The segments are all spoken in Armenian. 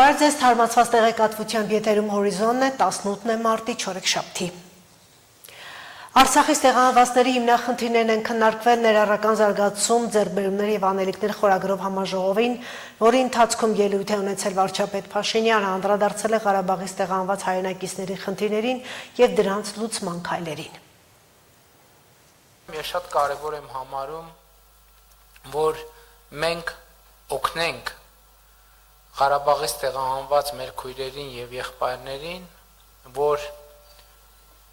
Բարև ձեզ, թարմացված տեղեկատվությամբ եթերում հորիզոնն է, 18 մարտի չորեքշաբթի։ Արցախի տեղահանվածների հիմնախնդիրներն են քննարկվել ներառական զարգացում, ձեռքբերումներ եւ անելիքներ խորագրով համաժողովին, որի ընթացքում ելույթ է ունեցել վարչապետ Փաշինյանը, անդրադարձել է Ղարաբաղի տեղահանված հայրենակիցների խնդիրներին եւ դրանց լուծման քայլերին։ Ես շատ կարևոր եմ համարում, որ մենք օգնենք Ղարաբաղից տեղահանված մեր քույրերին եւ եղբայրներին, որ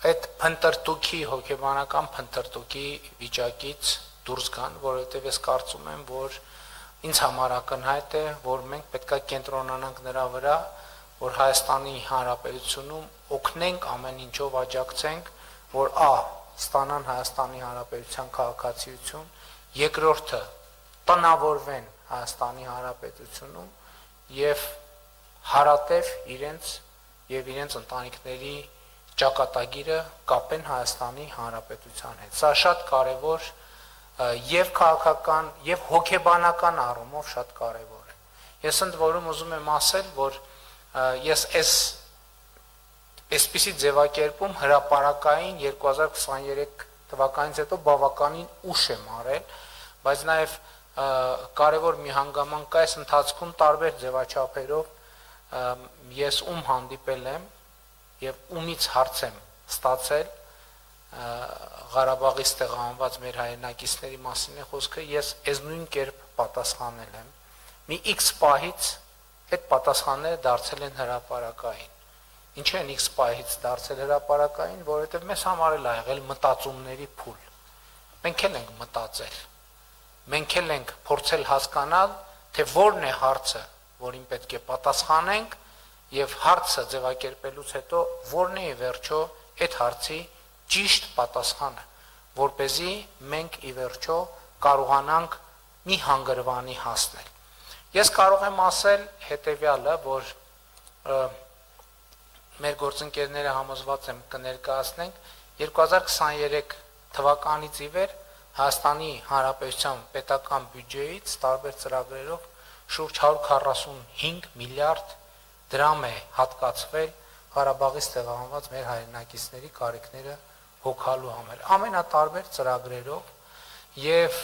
այդ փնտրտուքի հոգեբանական փնտրտուքի վիճակից դուրս գան, որովհետեւ ես կարծում եմ, որ ինձ համար ակնհայտ է, որ մենք պետքա կենտրոնանանք նրա վրա, որ Հայաստանի Հանրապետությունում օգնենք ամեն ինչով աջակցենք, որ ստանան Հայաստանի Հանրապետության քաղաքացիություն, երկրորդը տնավորվեն Հայաստանի Հանրապետությունում եւ հարատև իրենց ընտանիքների ճակատագիրը կապեն Հայաստանի Հանրապետության հետ։ Սա շատ կարևոր եւ քաղաքական եւ հոգեբանական առումով շատ կարևոր է։ Ես ընդ որում ուզում եմ ասել, որ ես այսպիսի ձևակերպում հրապարակային 2023 թվականից հետո բավականին ուշ եմ արել, բայց նաեւ կարևոր մի հանգամանք կա այս ընթացքում տարբեր ձևաչափերով ես հանդիպել եմ եւ ումից հարց եմ ստացել Ղարաբաղից տեղահանված մեր հայրենակիցների մասին է խոսքը, ես այս նույն կերպ պատասխանել եմ։ Մի X պահից այդ պատասխանները դարձել են հրապարակային։ Ինչ են X պահից դարձել հրապարակային, որովհետեւ մեզ համար էլ ա եղել մտածումների փուլ։ Մենք էլ ենք մտածել։ Մենք էլ ենք փորձել հասկանալ, թե որն է հարցը, որին պետք է պատասխանենք, եւ հարցը ձևակերպելուց հետո որն է ի վերջո այդ հարցի ճիշտ պատասխանը, որպեսզի մենք ի վերջո կարողանանք մի հանգրվանի հասնել։ Ես կարող եմ ասել հետեւյալը, որ մեր գործընկերները համոզված եմ կներկայացնենք 2023 թվականից ի վեր Հայաստանի Հանրապետության պետական բյուջեից տարբեր ծրագրերով շուրջ 145 միլիարդ դրամ է հատկացվել Ղարաբաղից տեղահանված մեր հայրենակիցների կարիքները հոգալու համար։ Ամենատարբեր ծրագրերով եւ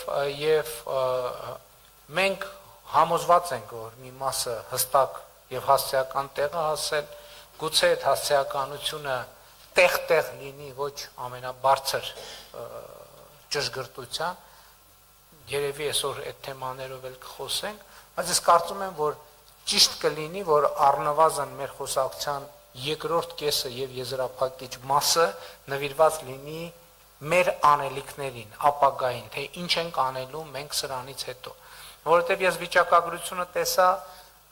մենք համոզված ենք, որ մի մասը հստակ եւ հասցեական տեղ է հասել, գուցե այդ հասցեականությունը տեղ լինի ոչ ամենաբարձր ճշգրտության, երևի այսօր այդ թեմաներով էլ կխոսենք, բայց ես կարծում եմ, որ ճիշտ կլինի, որ առնվազն մեր խոսակցության երկրորդ կեսը եւ եզրափակիչ մասը նվիրված լինի մեր անելիքներին, ապագային, թե ինչ ենք անելու մենք սրանից հետո, որովհետեւ ես վիճակագրությունը տեսա,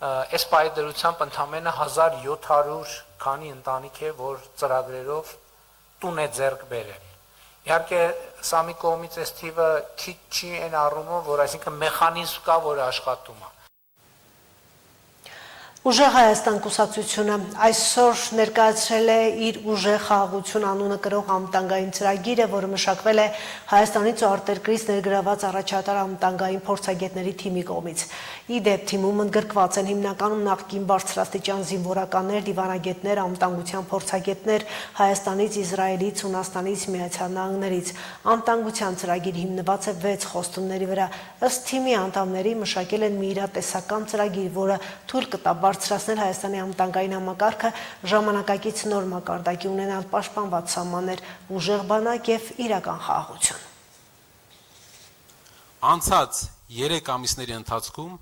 այս պայդրությամբ ընդամենը 1700 քանի ընտանիք է, որ ծրագրերով տուն է ձեռք բերել։ Իհարկե սա մի կողմից այս թիվը քիչ չի այն առումով, որ այսինքն մեխանիզմ կա, որը աշխատում է։ Ուժեղ Հայաստան կուսակցությունը այսօր ներկայացրել է իր ուժեղ խաղաղություն անունը կրող անվտանգային ծրագիրը, որը մշակվել է Հայաստանից ու արտերկրից ներգրաված առաջատար անվտանգային փորձագետների թիմի կողմից։ Ի դեպ թիմում ընդգրկված են հիմնականում նախկին բարձրաստիճան զինվորականներ, դիվանագետներ, անվտանգության փորձագետներ Հայաստանից, Իսրայելից, Հունաստանից, Միացյալ Նահանգներից։ Անվտանգության ծրագիրը հիմնված է 6 խոստումների վրա։ Ըստ թիմի անդամների մշակել են մի իրատեսական ծրագիր, որը թույլ կտա բարձրացնել Հայաստանի անվտանգային համակարգը, ժամանակակից նոր մակարդակի ունենալ պաշտպանված սահմաններ, ուժեղ բանակ եւ իրական խաղաղություն։ Անցած 3 ամիսների ընթացքում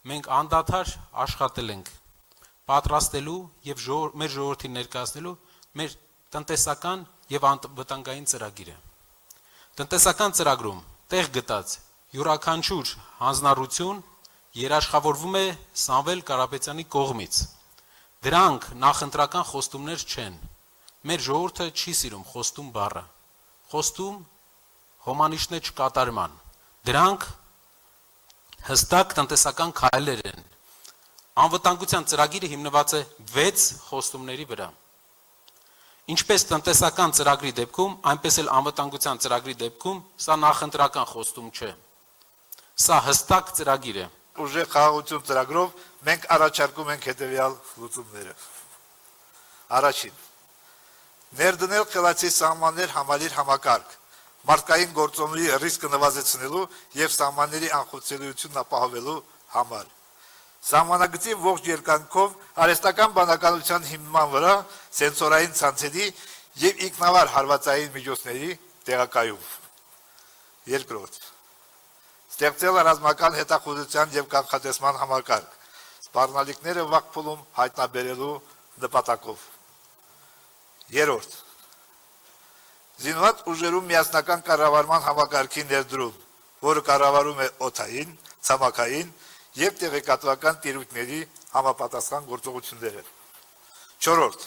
մենք անդադար աշխատել ենք պատրաստելու եւ մեր ժողովրդին ներկայացնելու մեր տնտեսական եւ անվտանգային ծրագիրը։ Տնտեսական ծրագրում տեղ գտած յուրաքանչյուր հանձնառություն երաշխավորվում է Սամվել Կարապետյանի կողմից։ Դրանք նախընտրական խոստումներ չեն։ Մեր ժողովուրդը չի սիրում խոստում բառը։ Խոստում հոմանիշն է չկատարման։ Դրանք հստակ տնտեսական քայլեր են։ Անվտանգության ծրագիրը հիմնված է 6 խոստումների վրա։ Ինչպես տնտեսական ծրագրի դեպքում, այնպես էլ անվտանգության ծրագրի դեպքում սա նախընտրական խոստում չէ։ Սա հստակ ծրագիր է։ ուժեղ խաղաղություն ծրագրով մենք առաջարկում ենք հետևյալ լուծումները. Առաջին. ներդնել խելացի սահմաններ համալիր համակարգ, մարդկային գործոնների ռիսկը նվազեցնելու եւ սահմանների անխոցելիությունն ապահովելու համար։ Սահմանագծի ողջ երկայնքով արհեստական բանականության հիմնման վրա սենսորային ցանցերի եւ ինքնավար հարվածային միջոցների տեղակայում։ Երկրորդ. ստեղծել ռազմական հետախուզության եւ կանխատեսման համակարգ, սպառնալիքները վաղ փուլում հայտնաբերելու նպատակով։ Երրորդ. զինված ուժերում միասնական կառավարման համակարգի ներդրում, որը կառավարում է օդային, ցամաքային եւ տեղեկատվական տիրույթների համապատասխան գործողությունները։ Չորրորդ.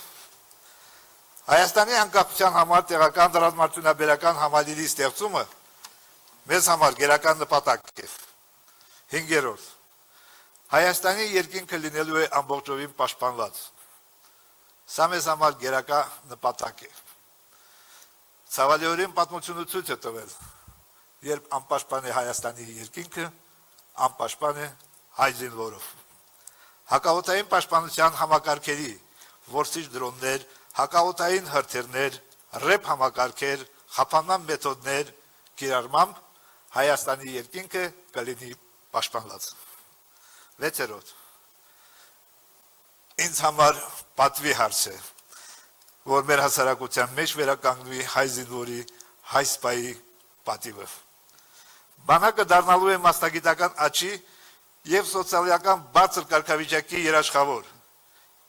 Հայաստանի անկախության համար տեղական ռազմարտունաբերական համալիրի ստեղծումը մեզ համար գերական նպատակ է։ Հինգերորդ. Հայաստանի երկինքը լինելու է ամբողջովին պաշտպանված։ Սա մեզ համար գերական նպատակ է։ Ցավալիորեն պատմությունը ցույց է տվել, երբ անպաշտպան է Հայաստանի երկինքը, անպաշտպան է հայ զինվորով։ Հակաօդային պաշտպանության համակարգերի, որսիչ դրոններ, հակաօդային հրթիռներ, ռեփ համակարգեր, խափանման մեթոդներ կիրառմամբ Հայաստանի երկինքը կլինի պաշտպանված։ Վեցերորդ. ինձ համար պատվի հարց է, որ մեր հասարակության մեջ վերականգնվի հայ զինվորի, հայ սպայի պատիվը։ Բանակը դառնալու է մասնագիտական աճի եւ սոցիալական բարձր կարգավիճակի երաշխավոր,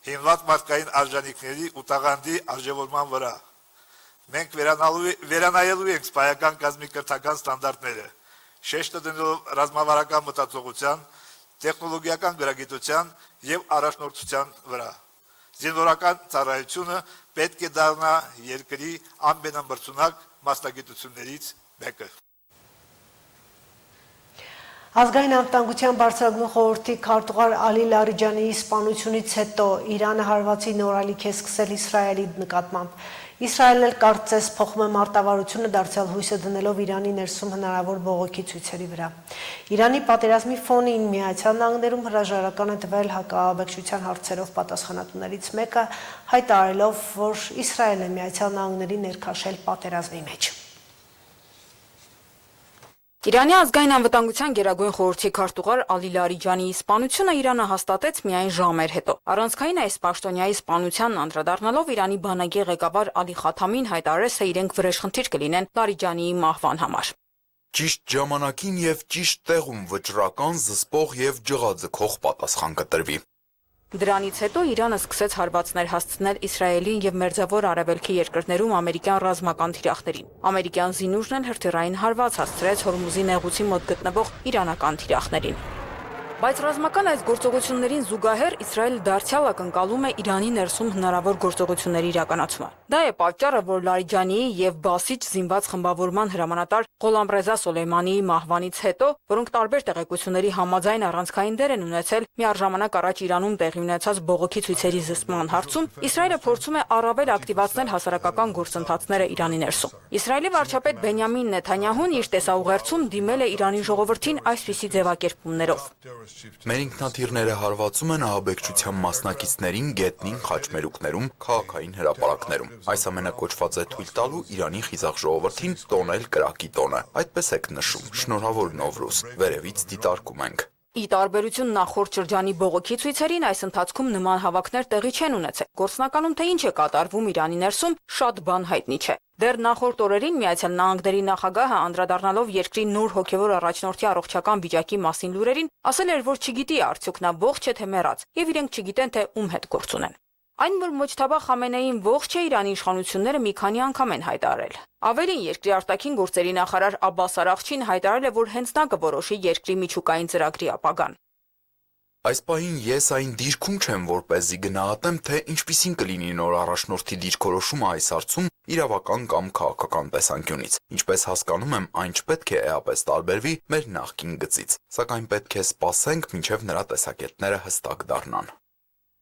հիմնված մարդկային արժանինքների ու տաղանդի արժևորման վրա։ Մենք վերանայելու ենք սպայական կազմի կրթական ստանդարտները, շեշտը դնելով ռազմավարական մտածողության, տեխնոլոգիական գրագիտության եւ առաջնորդության վրա։ Զինվորական ծառայությունը պետք է դառնա երկրի ամենամրցունակ մասնագիտություններից մեկը։ Ազգային անվտանգության բարձրագույն խորհրդի քարտուղար Ալի Լարիջանիի սպանությունից հետո Իրանը հարվածի նոր ալիք է սկսել Իսրայելի նկատմամբ։ Իսրայելն էլ կարծես փոխում է մարտավարությունը, դարձյալ հույսը դնելով Իրանի ներսում հնարավոր բողոքի ցույցերի վրա։ Իրանի պատերազմի ֆոնին Միացյալ Նահանգներում հրաժարական է տվել հակաաբեկչության հարցերով պատասխանատուներից մեկը, հայտարարելով, որ Իսրայելն է Միացյալ Նահանգների ներքաշել պատերազմի մեջ։ Իրանի ազգային անվտանգության գերագույն խորհրդի քարտուղար Ալի Լարիջանիի սպանությունը Իրանը հաստատեց միայն ժամեր հետո։ Առանցքային այս պաշտոնյայի սպանությանն անդրադառնալով Իրանի բանակի ղեկավար Ալի Խաթամին հայտարարեց, թե իրենք վրեժխնդիր կլինեն Լարիջանիի մահվան համար։ Ճիշտ ժամանակին եւ ճիշտ տեղում վճռական, զսպող եւ ջղաձգող պատասխան կտրվի։ Դրանից հետո Իրանը սկսեց հարվածներ հասցնել Իսրայելին եւ Մերձավոր Արևելքի երկրներում ամերիկյան ռազմական թիրախներին։ Ամերիկյան զինուժն էլ հրթիռային հարված հասցրեց Հորմուզի նեղուցի մոտ գտնվող իրանական թիրախներին։ Բայց ռազմական այս գործողություններին զուգահեռ Իսրայելը դարձյալ ակնկալում է Իրանի ներսում հնարավոր գործողությունների իրականացումը։ Դա է պատճառը, որ Լարիջանիի եւ Բասիջ զինված խմբավորման հրամանատար Ղոլամռեզա Սոլեյմանիի մահվանից հետո, որոնք տարբեր տեղեկությունների համաձայն առանցքային դեր են ունեցել միառժամանակ առաջ Իրանում տեղի ունեցած բողոքի ցույցերի զսպման հարցում, Իսրայելը փորձում է առավել ակտիվացնել հասարակական գործընթացները Իրանի ներսում։ Իսրայելի վարչապետ Բենյամին Նեթանյահուն իր տեսաուղերձում դիմել է Իրանի ժողովրդին այսպիսի ձևակերպումներով։ Մեր ինքնաթիռները հարվածում են ահաբեկչության մասնակիցներին գետնին, խաչմերուկներում, քաղաքային հրապարակներում։ Այս ամենը կոչված է թույլ տալու Իրանի խիզախ ժողովրդին տոնել կրակի տոնը։ Այդպես եք նշում, շնորհավոր Նովրուզ, վերևից դիտարկում ենք։ Ի տարբերություն նախորդ շրջանի բողոքի ցույցերին, այս ընթացքում նման հավաքներ տեղի չեն ունեցել։ Գործնականում թե ինչ է կատարվում Իրանի ներսում, շատ բան հայտնի չէ։ Դեռ նախորդ օրերին Միացյալ Նահանգների նախագահը անդրադառնալով երկրի նոր հոգևոր առաջնորդի առողջական վիճակի մասին լուրերին, ասել էր, որ չգիտի արդյոք նա ողջ է թե մեռած, եւ իրենք չգիտեն թե ում հետ գործ ունեն։ Այն, որ Մոջթաբա Խամենեին ողջ է, Իրանի իշխանությունները մի քանի անգամ են հայտարարել։ Ավելին, երկրի արտաքին գործերի նախարար Աբբաս Արաղչին հայտարարել է, որ հենց նա կորոշի երկրի միջուկային ծրագրի ապագան։ Այս պահին ես այն դիրքում չեմ, որպեսզի գնահատեմ, թե ինչպիսին կլինի նոր առաջնորդի դիրքորոշումը այս հարցում իրավական կամ քաղաքական տեսանկյունից։ Ինչպես հասկանում եմ, այն չպետք է էապես տարբերվի մեր նախկին գծից, սակայն պետք է սպասենք, մինչև նրա տեսակետները հստակ դառնան։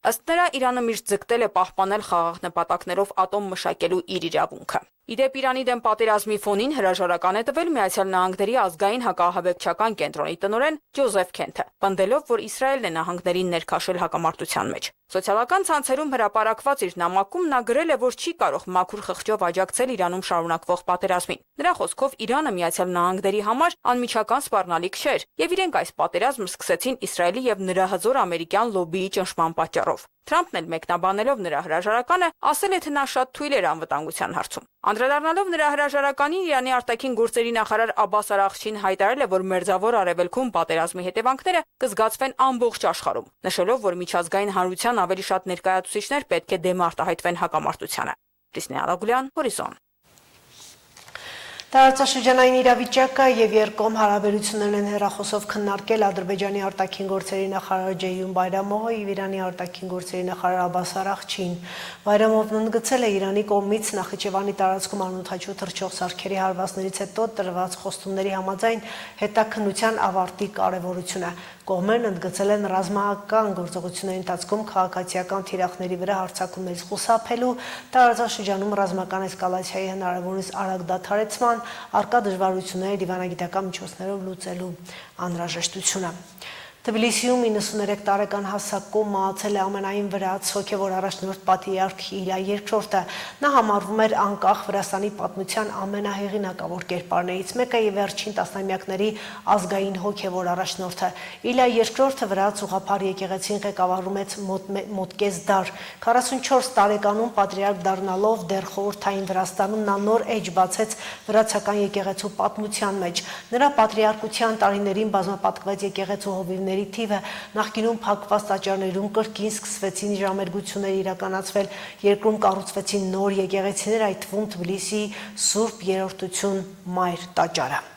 Ըստ նրա, Իրանը միշտ ձգտել է պահպանել խաղաղ նպատակներով ատոմ մշակելու իր իրավունքը։ Իդեպ Իրանի դեմ պատերազմի ֆոնին հրաժարական է տվել Միացյալ Նահանգների ազգային հակահավեկչական կենտրոնի տնօրեն Ջոզեֆ Քենթը, պնդելով, որ Իսրայելն է նահանգներին ներքաշել հակամարտության մեջ։ Սոցիալական ցանցերում հրապարակված իր նամակում նա գրել է, որ չի կարող մաքուր խղճով աջակցել Իրանում շարունակվող պատերազմին։ Նրա խոսքով Իրանը Միացյալ Նահանգների համար անմիջական սպառնալիք չէր, եւ իրենք այս պատերազմը սկսեցին Իսրայելի եւ նրա հզոր ամերիկյան լոբբիի ճնշման պատճառով։ Թրամփն էլ մեկնաբանելով նրա հրաժարականը, ասել է, թե նա շատ թույլ էր անվտանգության հարցում։ Անդրադառնալով նրա հրաժարականին, Իրանի արտաքին գործերի նախարար Աբբաս Արաղչին հայտարարել է, որ Մերձավոր Արևելքում պատերազմի հետևանքները կզգացվեն ամբողջ աշխարհում, նշելով, որ միջազգային հանրության ավելի շատ ներկայացուցիչներ պետք է դեմ արտահայտվեն հակամարտությանը։ Լիսնե Ալագուլյան, Հորիզոն։ Տարածաշրջանային իրավիճակը եւ երկկողմ հարաբերություններն են հեռախոսով քննարկել Ադրբեջանի արտաքին գործերի նախարար Ջեյուն Բայրամովը եւ Իրանի արտաքին գործերի նախարար Աբբաս Արաղչին։ Բայրամովն ընդգծել է Իրանի կողմից Նախիջևանի տարածքում անօդաչու թռչող սարքերի հարվածներից հետո տրված խոստումների համաձայն հետաքննության ավարտի կարեւորությունը։ Կողմերն ընդգծել են ռազմական գործողությունների ընթացքում քաղաքացիական թիրախների վրա հարձակումներից խուսափելու, տարածաշրջանում ռազմական էսկալացիայի հնարավորինս արագ դադարեցման, առկա դժվարությունները դիվանագիտական միջոցներով լուծելու անհրաժեշտությունը։ Թբիլիսիում 93 տարեկան հասակում մահացել է ամենայն վրաց հոգևոր առաջնորդ պատրիարք Իլիա II-ը։ Նա համարվում էր անկախ Վրաստանի պատմության ամենահեղինակավոր կերպարներից մեկը եւ վերջին տասնամյակների ազգային հոգևոր առաջնորդը։ Իլիա II-ը վրաց ուղղափառ եկեղեցին ղեկավարում է մոտ կես դար։ 44 տարեկանում պատրիարք դառնալով դեռ խորհրդային Վրաստանում նա նոր էջ բացեց վրացական եկեղեցու պատմության մեջ։ Նրա պատրիարքության տարիներին բազմապատկված եկեղեցու հովիվներ թիվը նախկինում փակված տաճարներում կրկին սկսվեցին ժամերգություններ իրականացվել, երկրում կառուցվեցին նոր եկեղեցիներ, այդ թվում Թբիլիսիի Սուրբ Երրորդություն Մայր տաճարը։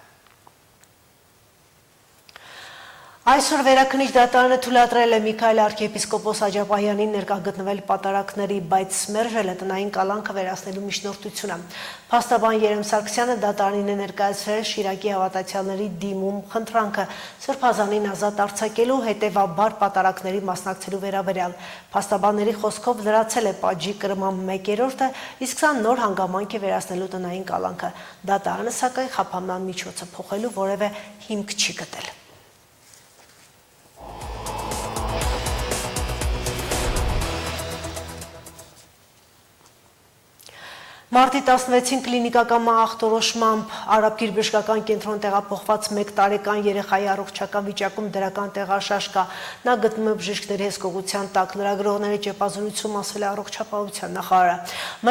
Այսօր Վերաքննիչ դատարանը թույլատրել է Միքայել arczepiskopos Աջապահյանին ներկա գտնվել պատարակների, բայց մերժել է տնային կալանքը վերացնելու միջնորդությունը։ Փաստաբան Երեմ Սարգսյանը դատարանին է ներկայացրել Շիրակի հավատացյալների դիմում խնդրանքը Սուրբ Ազանին ազատ արձակելու, հետևաբար պատարակների մասնակցելու վերաբերյալ։ Փաստաբանների խոսքով լրացել է պատժի կրման 1/3-ը, իսկ սա նոր հանգամանք է վերացնելու տնային կալանքը։ Դատարանը սակայն խափանման միջոցը փոխելու որևէ հիմք չի գտել։ Մարտի 16-ին կլինիկական մահախտորոշմամբ Արաբկիր բժշկական կենտրոն տեղափոխված 1 տարեկան երեխայի առողջական վիճակում դրական տեղաշարժ կա։ Նա գտնվում է բժիշկների հսկողության տակ։ Լրագրողների ճեպազրույցում ասել է առողջապահության նախարարը։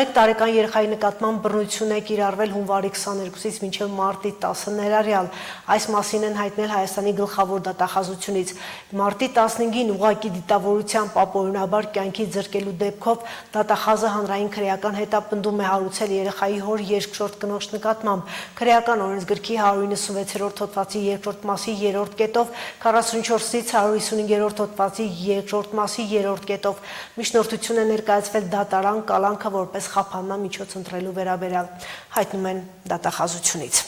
1 տարեկան երեխայի նկատմամբ բռնություն է կիրառվել հունվարի 22-ից մինչև մարտի 10-ը ներառյալ։ Այս մասին են հայտնել Հայաստանի գլխավոր դատախազությունից։ Մարտի 15-ին ուղղակի դիտավորությամբ ապօրինաբար կյանքի զրկելու դեպքով դատախազը հանրային քրեական հետապնդում է հարուցել երեխայի հոր երկրորդ կնոջ նկատմամբ։ Քրեական օրենսգրքի 196-րդ հոդվածի 2-րդ մասի 3-րդ կետով, 44-ից 155-րդ հոդվածի 2-րդ մասի 3-րդ կետով միջնորդություն է ներկայացվել դատարան կալանքը որպես խափանման միջոց ընտրելու վերաբերյալ, հայտնում են դատախազությունից։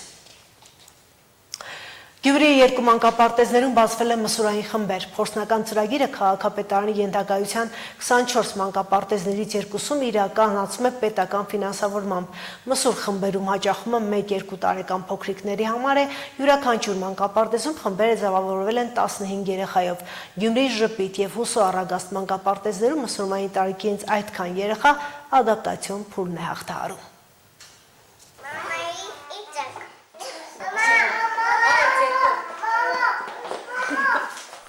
Գյումրիի երկու մանկապարտեզներում բացվել է մսուրային խմբեր։ Փորձնական ծրագիրը քաղաքապետարանի ենթակայության 24 մանկապարտեզներից երկուսում իրականացում է պետական ֆինանսավորմամբ։ Մսուր խմբերում հաճախումը 1-2 տարեկան փոքրիկների համար է, յուրաքանչյուր մանկապարտեզում խմբերը ձևավորվել են 15 երեխայով։ Գյումրիի Ժպիտ եւ Հուսո Առագաստ մանկապարտեզներում մսուրային տարիքի հենց այդքան երեխա ադապտացիոն փուլն է հաղթահարում։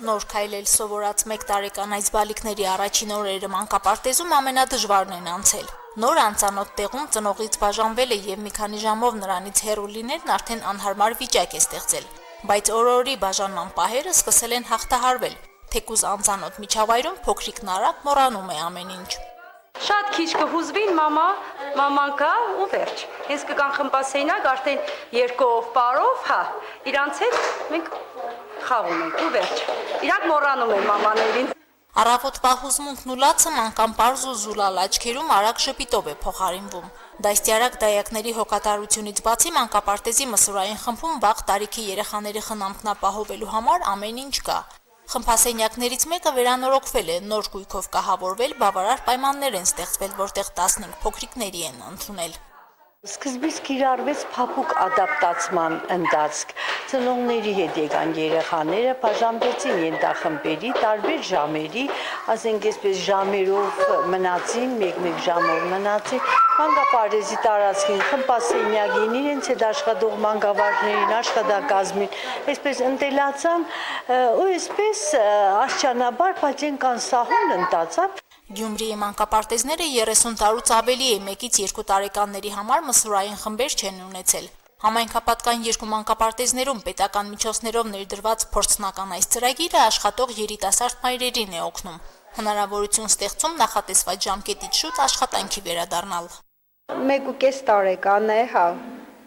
Նոր քայլել սովորած 1 տարեկան այս բալիկների առաջին օրերը մանկապարտեզում ամենադժվարն են անցել։ Նոր անծանոթ տեղում ծնողից բաժանվելը եւ մի քանի ժամով նրանից հեռու լինելն արդեն անհարմար վիճակ է ստեղծել, բայց օր-օրի բաժանման պահերը սկսել են հաղթահարվել, թեկուզ անծանոթ միջավայրում փոքրիկն արագ մոռանում է ամեն ինչ։ Շատ քիչ կհուզվին մաման կա ու վերջ։ Հենց կգան խմբասենյակ արդեն երկով պարով, հա, իրանց հետ մենք խաղում ենք ու վերջ։ Իրանք մոռանում են մամաներին։ Առավոտվա հուզմունքն ու լացը մանկան պարզ ու զուլալ աչքերում արագ ժպիտով է փոխարինվում։ Դաստիարակ դայակների հոգատարությունից բացի մանկապարտեզի մսուրային խմբում վաղ տարիքի երեխաների խնամքն ապահովելու համար ամեն ինչ կա։ Խմբասենյակներից մեկը վերանորոգվել է, նոր գույքով կահավորվել, բավարար պայմաններ են ստեղծվել, որտեղ 15 փոքրիկների են ընդունել։ Սկզբից կիրառվեց փափուկ ադապտացման ընթացք։ Ծնողների հետ եկան երեխաները, բաժանվեցին ենթախմբերի, տարբեր ժամերի, ասենք այսպես ժամերով մնացին, մեկ-մեկ ժամով մնացին, մանկապարտեզի տարածքին, խմբասենյակին, իրենց հետ աշխատող մանկավարժներին, աշխատակազմին, այսպես ընտելացան ու այսպես աստիճանաբար, բայց այնքան սահուն ընթացավ։ Գյումրիի մանկապարտեզները 30 տարուց ավելի է, 1-ից 2 տարեկանների համար մսուրային խմբեր չեն ունեցել։ Համայնքապատկան 2 մանկապարտեզներում պետական միջոցներով ներդրված փորձնական այս ծրագիրը աշխատող երիտասարդ մայրերին է օգնում։ Հնարավորություն ստեղծում նախատեսված ժամկետից շուտ աշխատանքի վերադառնալ։ 1.5 տարեկան է,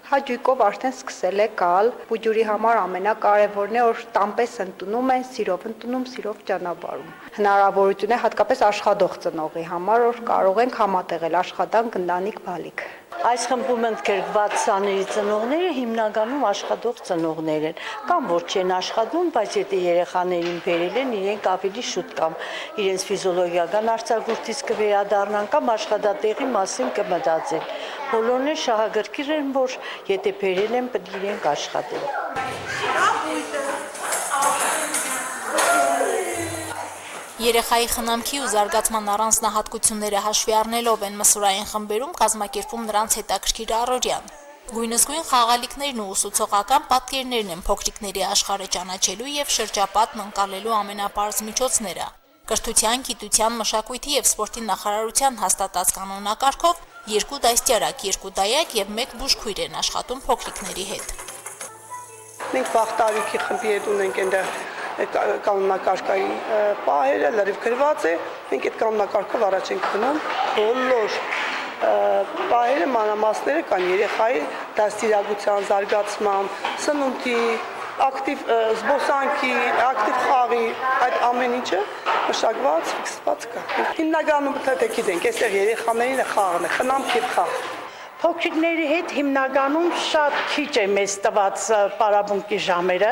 հաճույքով արդեն սկսել է գալ։ Բուջուրի համար ամենակարևորն է, որ տամպես ընդունում են, սիրով ճանապարհում։ Հնարավորություն է հատկապես աշխատող ծնողի համար, որ կարող ենք համատեղել աշխատանք, ընտանիք, բալիկ։ Այս խմբում ընդգրկված սաների ծնողները հիմնականում աշխատող ծնողներ են, կամ որ չեն աշխատում, բայց եթե երեխաներին բերել են, իրենք ավելի շուտ կամ իրենց ֆիզիոլոգիական արձակուրդից կվերադառնան կամ աշխատատեղի մասին կմտածեն։ Բոլորն էլ շահագրգիռ են, որ եթե բերել են, պետք է իրենք աշխատեն։ Երեխայի խնամքի ու զարգացման առանձնահատկությունները հաշվի առնելով են մսուրային խմբերում կազմակերպում նրանց հետաքրքիր առօրյան։ Գույնզգույն խաղալիքներն ու ուսուցողական պատկերներն են փոքրիկների աշխարհը ճանաչելու եւ շրջապատն ընկալելու ամենապարզ միջոցները։ Կրթության, գիտության, մշակույթի եւ սպորտի նախարարության հաստատած կանոնակարգով 2 դաստիարակ, 2 դայակ եւ 1 բուժքույր են աշխատում փոքրիկների հետ։ Մենք վաղ տարիքի խմբի հետ ունենք այնտեղ կանոնակարգային պահերը, լրիվ գրված է, մենք այդ կանոնակարգով առաջ ենք գնում, բոլոր պահերը, մանրամասները կան երեխայի դաստիարակության, զարգացման, սնունդի, ակտիվ զբոսանքի, ակտիվ խաղի, այդ ամեն ինչը մշակված, ֆիքսված կա։ Հիմնականում թե գիտենք, այստեղ երեխաներին խաղն է, խնամք եւ խաղ։ Փոքրիկների հետ հիմնականում շատ քիչ է մեզ տված պարապմունքի ժամերը,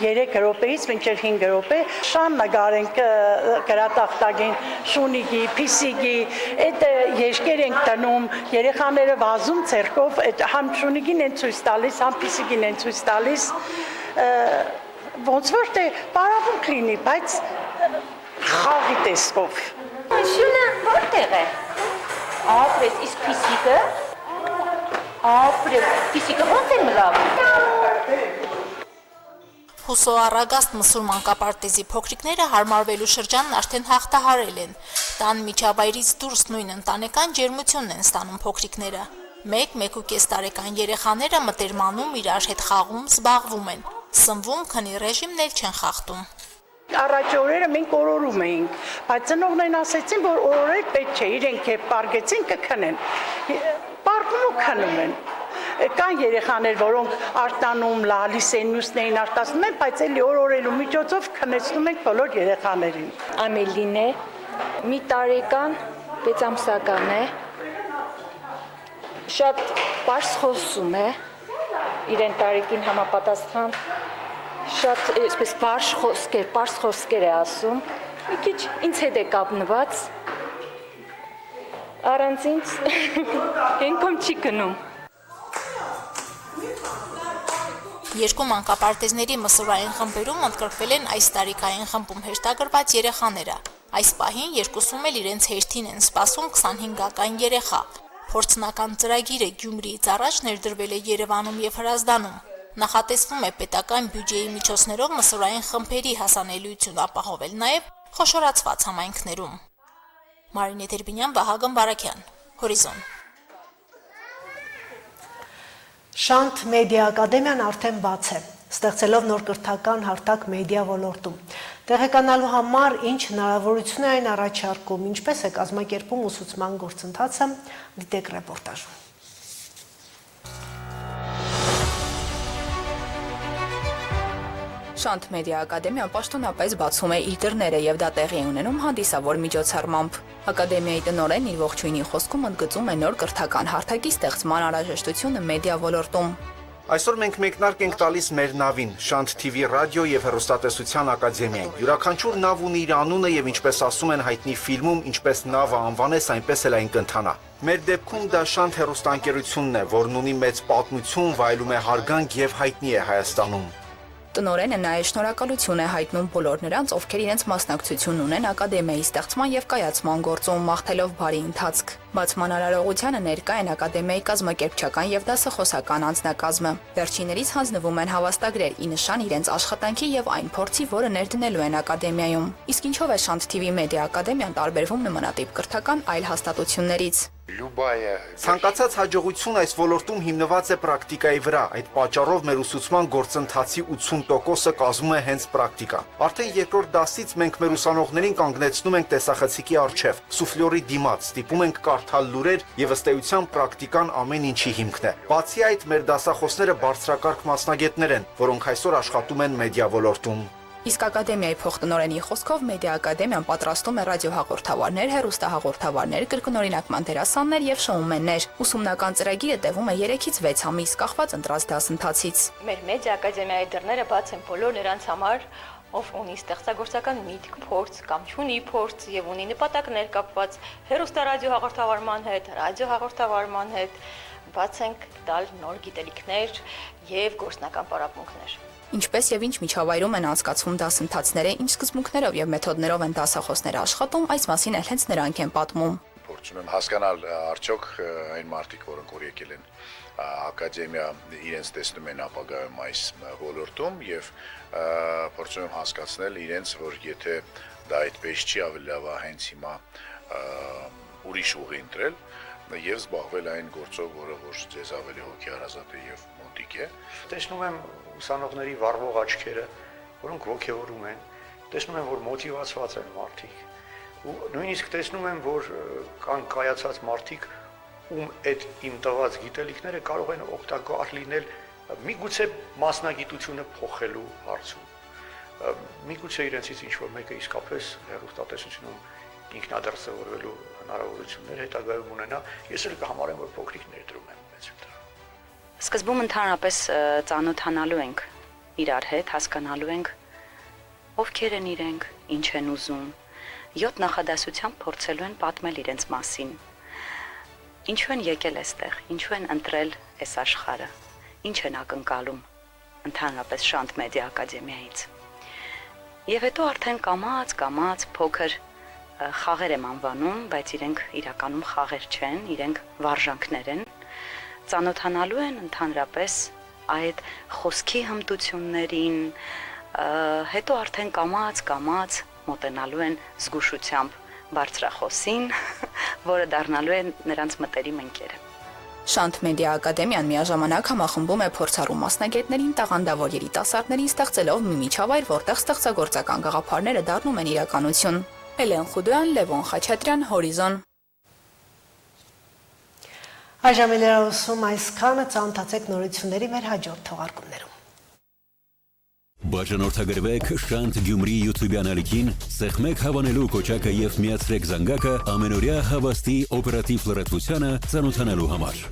3 րոպեից մինչև 5 րոպե, շան նկարենք գրատախտակին, շունիկի, փիսիկի, այդ եշկեր ենք տնում, երեխաները վազում ցերկով, համ շունիկին են ցույց տալիս, համ փիսիկին են ցույց տալիս, ոնց որ թե պարապմունք լինի, բայց խաղի տեսքով։ Շունը որտեղ է։ Ապրես, իսկ փիսիկը։ Ապրես, փիսիկը ո՞նց է մլավում։ Հուսո առագաստ մսուր մանկապարտեզի փոքրիկները հարմարվելու շրջանն արդեն հաղթահարել են։ Տան միջավայրից դուրս նույն ընտանեկան ջերմությունն են ստանում փոքրիկները։ 1-1.5 տարեկան երեխաները մտերմանում, իրար հետ խաղում, զբաղվում են։ Սնվում, քնի ռեժիմն էլ չեն խախտում։ Առաջ օրերը մենք օրորում էինք, բայց ծնողներն ասեցին, որ օրորել պետք չէ, իրենք է պարգեցին կքնեն։ Պարկում ու քնում են։ Կան երեխաներ, որոնք արտանում, լալիս են, մյուսներին արտասնում են, բայց էլի օրորելու միջոցով քնեցնում ենք բոլոր երեխաներին։ Ամելին է, մի տարեկան, 6 ամսական է, շատ պարզ խոսում է, իրեն տարեկին համապատասխան, շատ այսպես պարզ խոսքեր է ասում, մի քիչ ինձ հետ է կապնված, առանց ինձ ենքում չի գնում։ 2 մանկապարտեզների մսուրային խմբերում ընդգրկվել են այս տարիքային խմբում հերթագրված երեխաները։ Այս պահին երկուսում էլ իրենց հերթին են սպասում 25-ական երեխա։ Փորձնական ծրագիրը Գյումրիից առաջ ներդրվել է Երևանում եւ Հրազդանում։ Նախատեսվում է պետական բյուջեի միջոցներով մսուրային խմբերի հասանելիություն ապահովել նաեւ խոշորացված համայնքներում։ Մարինե Տերբինյան, Վահագն Բարակյան, Հորիզոն։ Շանթ մեդիա ակադեմիան արդեն բաց է, ստեղծելով նոր կրթական հարթակ մեդիա ոլորտում։ Տեղեկանալու համար ինչ հնարավորություն է այն առաջարկում, ինչպես է կազմակերպում ուսուցման գործընթացը, դիտեք ռեպորտաժում։ Շանթ մեդիա ակադեմիան պաշտոնապես բացում է իր դռները եւ դա տեղի է ունենում հանդիսավոր միջոցառմամբ։ Ակադեմիայի տնօրեն իր ողջույնի խոսքում ընդգծում է նոր կրթական հարթակի ստեղծման անհրաժեշտությունը մեդիա ոլորտում։ Այսօր մենք մեկնարկ ենք տալիս մեր նավին, Շանթ TV ռադիո եւ հեռուստատեսության ակադեմիային։ Յուրաքանչյուր նավ ունի իր անունը եւ ինչպես ասում են հայտնի ֆիլմում, ինչպես նավը անվանես, այնպես էլ այն կընթանա։ Մեր դեպքում դա Շանթ հեռուստաընկերությունն է, որն ունի մեծ պատմություն, վայելում է հարգանք եւ հայտնի է Հայաստանում։ Տնօրենը նաև շնորհակալություն է հայտնում բոլոր նրանց, ովքեր իրենց մասնակցություն ունեն ակադեմիայի ստեղծման եւ կայացման գործում, մաղթելով բարի ընթացք։ Բացման արարողությանը ներկա են ակադեմիայի կազմակերպչական եւ դասախոսական անձնակազմը։ Վերջիններից հանձնվում են հավաստագրեր՝ ի նշան իրենց աշխատանքի եւ այն փորձի, որը ներդնելու են ակադեմիայում։ Իսկ ինչով է Շանթ TV Media Ակադեմիան տարբերվում նմանատիպ կրթական այլ հաստատություններից։ Ցանկացած հաջողություն այս ոլորտում հիմնված է պրակտիկայի վրա, այդ պատճառով մեր ուսուցման գործընթացի 80%-ը կազմում է հենց պրակտիկա։ Արդեն երկրորդ դասից մենք մեր ուսանողներին կանգնեցնում ենք տեսախցիկի առջև, սուֆլյորի դիմաց, ստիպում ենք կարդալ լուրեր եւ ըստ էության պրակտիկան ամեն ինչի հիմքն է։ Բացի այդ, մեր դասախոսները բարձրակարգ մասնագետներ են, որոնք այսօր աշխատում են մեդիա ոլորտում։ Իսկ ակադեմիայի փոխտնօրենի խոսքով Մեդիա Ակադեմիան պատրաստում է ռադիոհաղորդավարներ, հեռուստահաղորդավարներ, կրկնօրինակման դերասաններ եւ շոումեններ։ Ուսումնական ծրագիրը տևում է 3-ից 6 ամիս, կախված ընտրած դասընթացից։ Մեր Մեդիա Ակադեմիայի դռները բաց են բոլոր նրանց համար, ով ունի ստեղծագործական միտք, փորձ կամ չունի փորձ եւ ունի նպատակներ կապված հեռուստարադիոհաղորդավարման հետ, ռադիոհաղորդավարման հետ, բաց ենք տալ նոր գիտելիքներ եւ գործնական պարապմունքներ։ Ինչպես եւ ինչ միջավայրում են անցկացվում դասընթացները, ինչ սկզբունքներով եւ մեթոդներով են դասախոսները աշխատում, այս մասին էլ հենց նրանք են պատմում։ Փորձում եմ հասկանալ արդյոք այն մարդիկ, որոնք որ եկել են ակադեմիա, իրենց տեսնում են ապագայում այս ոլորտում եւ փորձում եմ հասկացնել իրենց, որ եթե դա այդպես չի, ավելի լավ է հենց հիմա ուրիշ ուղի ընտրել եւ զբաղվել այն գործով, որը որ ձեզ ավելի հոգեհարազատ է եւ մոտիկ է։ Տեսնում եմ ուսանողների վառվող աչքերը, որոնք ոգևորում են, տեսնում եմ, որ մոտիվացված են մարդիկ, ու նույնիսկ տեսնում եմ, որ կան կայացած մարդիկ, ում այդ իմ տված գիտելիքները կարող են օգտակար լինել միգուցե մասնագիտությունը փոխելու հարցում, միգուցե իրենցից ինչ-որ մեկը իսկապես հեռուստատեսությունում ինքնադրսևորվելու հնարավորություններ հետագայում ունենա, ես էլ կհամարեմ, որ փոքրիկ ներդրում եմ մեծ դրան։ Սկզբում ընդհանրապես ծանոթանալու ենք իրար հետ, հասկանալու ենք ովքեր են իրենք, ինչ են ուզում, 7 նախադասությամբ փորձելու են պատմել իրենց մասին։ Ինչու են եկել այստեղ, ինչու են ընտրել այս աշխարհը, ինչ են ակնկալում ընդհանրապես Շանթ Մեդիա Ակադեմիայից։ Եվ հետո արդեն կամաց փոքր խաղեր եմ անվանում, բայց իրենք իրականում խաղեր չեն, իրենք վարժանքներ են, ծանոթանալու են ընդհանրապես այդ խոսքի հմտություններին, հետո արդեն կամաց մոտենալու են զգուշությամբ բարձրախոսին, որը դառնալու է նրանց մտերիմ ընկերը։ Շանթ Մեդիա Ակադեմիան միաժամանակ համախմբում է փորձառու մասնագետներին, տաղանդավոր երիտասարդներին, ստեղծելով մի միջավայր, որտեղ ստեղծագործական գաղափարները դառնում են իրականություն։ Էլեն Խուդոյան, Լևոն Խաչատրյան, Հորիզոն։ Այժմ լրացում այսքանը, ծանոթացեք նորությունների մեր հաջորդ թողարկումներում։ Բաժանորդագրվեք Շանթ Գյումրի YouTube անալիքին, սեղմեք հավանելու կոճակը եւ միացրեք զանգակը ամենօրյա հավաստի օպերատիվ լրատվությանը ծանոթանալու համար։